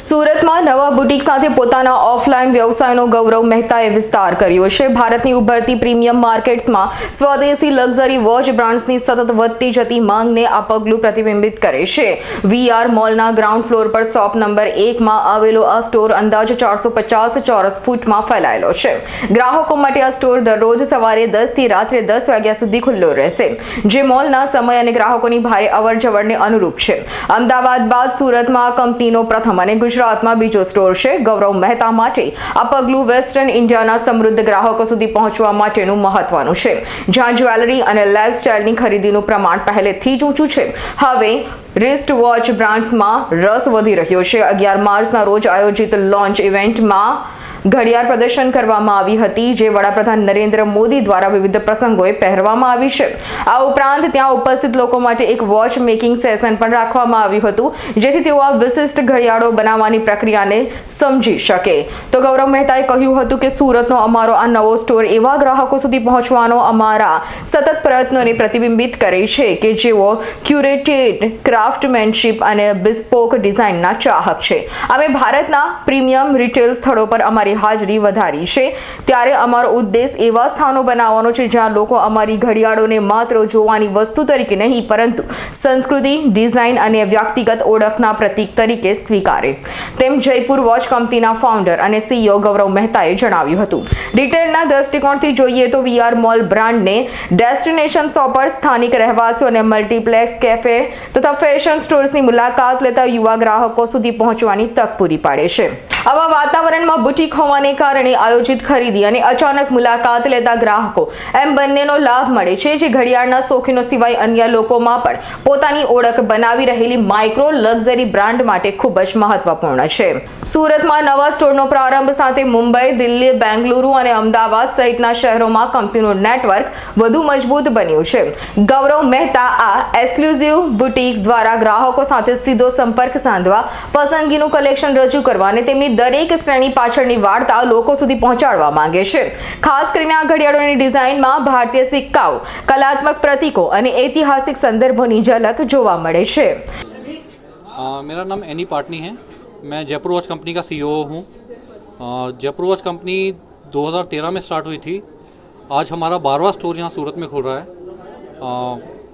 સુરતમાં નવા બુટીક સાથે પોતાના ઓફલાઈન વ્યવસાયનો ગૌરવ મહેતાએ વિસ્તાર કર્યો છે। ભારતની ઉભરતી પ્રીમિયમ માર્કેટ્સમાં સ્વદેશી લક્ઝરી વોચ બ્રાન્ડ્સની સતત વધતી જતી માંગને આ પગલું પ્રતિબિંબિત કરે છે। વીઆર મોલના ગ્રાઉન્ડ ફ્લોર પર શોપ નંબર 1માં આવેલો આ સ્ટોર અંદાજે 450 ચોરસ ફૂટમાં ફેલાયેલો છે। ગ્રાહકો માટે આ સ્ટોર દરરોજ સવારે 10 થી રાત્રે 10 વાગ્યા સુધી ખુલ્લો રહેશે, જે મોલના સમય અને ગ્રાહકોની ભારે અવરજવરને અનુરૂપ છે। અમદાવાદ બાદ સુરતમાં આ કંપનીનો પ્રથમ અને ગુજરાતમાં બીજો સ્ટોર છે। ગૌરવ મહેતા માટે આ પગલું વેસ્ટર્ન ઇન્ડિયાના સમૃદ્ધ ગ્રાહકો સુધી પહોંચવા માટેનું મહત્વનું છે, જ્યાં જ્વેલરી અને લાઇફસ્ટાઇલની ખરીદીનું પ્રમાણ પહેલેથી જ ઊંચું છે। હવે રિસ્ટ વોચ બ્રાન્ડ્સમાં રસ વધી રહ્યો છે। 11 માર્ચના રોજ આયોજિત લોન્ચ ઇવેન્ટમાં ઘડિયાળ પ્રદર્શન કરવામાં આવી હતી, જે વડાપ્રધાન નરેન્દ્ર મોદી દ્વારા વિવિધ પ્રસંગોએ પહેરવામાં આવી છે। આ ઉપરાંત ત્યાં ઉપસ્થિત લોકો માટે એક વોચ મેકિંગ સેશન પણ રાખવામાં આવ્યું હતું, જેથી તેઓ આ વિશિષ્ટ ઘડિયાળો બનાવવાની પ્રક્રિયાને સમજી શકે। તો ગૌરવ મહેતાએ કહ્યું હતું કે સુરતનો અમારો આ નવો સ્ટોર એવા ગ્રાહકો સુધી પહોંચવાનો અમારા સતત પ્રયત્નોને પ્રતિબિંબિત કરે છે કે જેઓ ક્યુરેટેડ ક્રાફ્ટમેનશિપ અને બિસ્પોક ડિઝાઇનના ચાહક છે। અમે ભારતના પ્રીમિયમ રિટેલ સ્થળો પર અમારી હાજરી વધારી છે, ત્યારે અમારો ઉદ્દેશ એવા સ્થાનો બનાવવાનો છે જ્યાં લોકો અમારી ઘડિયાળોને માત્ર જોવાની વસ્તુ તરીકે નહીં, પરંતુ સંસ્કૃતિ, ડિઝાઇન અને વ્યક્તિગત ઓળખના પ્રતીક તરીકે સ્વીકારે, તેમ જયપુર વોચ કંપનીના ફાઉન્ડર અને સીઈઓ ગૌરવ મહેતાએ જણાવ્યું હતું। રિટેલના દ્રષ્ટિકોણથી જોઈએ તો વીઆર મોલ બ્રાન્ડને ડેસ્ટિનેશન શોપર, સ્થાનિક રહેવાસીઓ અને મલ્ટીપ્લેક્સ કેફે તથા ફેશન સ્ટોર્સની મુલાકાત લેતા યુવા ગ્રાહકો સુધી પહોંચવાની તક પૂરી પાડે છે। આવા વાતાવરણમાં બુટીક હોવાને કારણે આયોજિત ખરીદી અને અચાનક મુલાકાત લેતા ગ્રાહકો એમ બંનેનો લાભ મળે છે, જે ઘડિયાળના શોખીનો સિવાય અન્ય લોકોમાં પણ પોતાની ઓળખ બનાવી રહેલી માઇક્રો લક્ઝરી બ્રાન્ડ માટે ખૂબ જ મહત્વપૂર્ણ છે। સુરતમાં નવા સ્ટોરનો પ્રારંભ સાથે મુંબઈ, દિલ્હી, બેંગલુરુ અને અમદાવાદ સહિતના શહેરોમાં કંપનીનું નેટવર્ક વધુ મજબૂત બન્યું છે। ગૌરવ મહેતા આ એક્સક્લુઝિવ બુટીક્સ દ્વારા ગ્રાહકો સાથે સીધો સંપર્ક સાધવા, પસંદગીનું કલેક્શન રજૂ કરવા અને તેમની દરેક શ્રેણી પાછળની વાર્તા લોકો સુધી પહોંચાડવા માંગે છે। ખાસ કરીને આ ઘડિયાળોની ડિઝાઇનમાં ભારતીય સિક્કાઓ, કલાત્મક પ્રતીકો અને ऐतिहासिक संदर्भों की झलक जोवा मळे छे। मेरा नाम एनी पाटनी है। मैं जयपुर वॉच कंपनी का सीईओ हूँ। जयपुर वॉच कंपनी 2013 में स्टार्ट हुई थी। आज हमारा 12वां स्टोर यहाँ सूरत में खुल रहा है।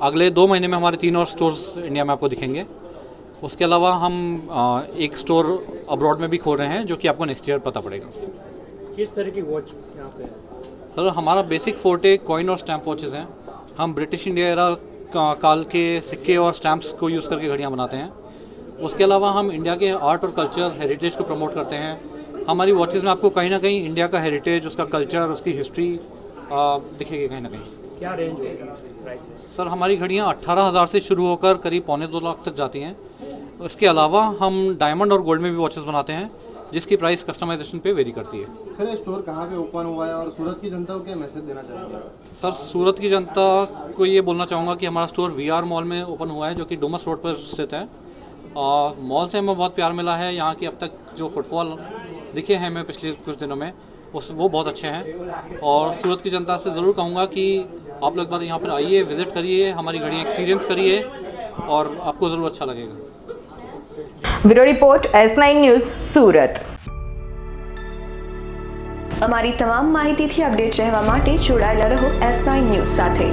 अगले 2 महीने में हमारे 3 और स्टोर्स इंडिया में आपको दिखेंगे। उसके अलावा हम एक स्टोर अब्रॉड में भी खोल रहे हैं, जो कि आपको नेक्स्ट ईयर पता पड़ेगा। किस तरह की वॉच यहाँ पे है? सर, हमारा बेसिक फोर्टे कॉइन और स्टैम्प वॉचेस हैं। हम ब्रिटिश इंडिया एरा काल के सिक्के और स्टैम्प्स को यूज़ करके घड़ियाँ बनाते हैं। उसके अलावा हम इंडिया के आर्ट और कल्चर हेरिटेज को प्रमोट करते हैं। हमारी वॉचेस में आपको कहीं ना कहीं इंडिया का हेरिटेज, उसका कल्चर, उसकी हिस्ट्री दिखेगी कहीं ना कहीं। क्या रेंज है प्राइस? सर, हमारी घड़ियाँ 18,000 से शुरू होकर करीब 1.25 लाख तक जाती हैं। इसके अलावा हम डायमंड और गोल्ड में भी वॉचेस बनाते हैं, जिसकी प्राइस कस्टमाइजेशन पे वेरी करती है। सर, ये स्टोर कहाँ पे ओपन हुआ है और सूरत की जनता को क्या मैसेज देना चाहेंगे? सर, सूरत की जनता को ये बोलना चाहूँगा कि हमारा स्टोर वीआर मॉल में ओपन हुआ है, जो कि डुमस रोड पर स्थित है। मॉल से हमें बहुत प्यार मिला है। यहाँ की अब तक जो फुटफॉल दिखे हैं हमें पिछले कुछ दिनों में, वो बहुत अच्छे हैं। और सूरत की जनता से ज़रूर कहूँगा कि आप लोग बार यहाँ पर आइए, विज़िट करिए, हमारी घड़ियाँ एक्सपीरियंस करिए और आपको ज़रूर अच्छा लगेगा। ब्यूरो रिपोर्ट S9 न्यूज़ सूरत। અમારી તમામ માહિતીથી અપડેટ રહેવા માટે જોડાયેલા રહો S9 ન્યૂઝ સાથે।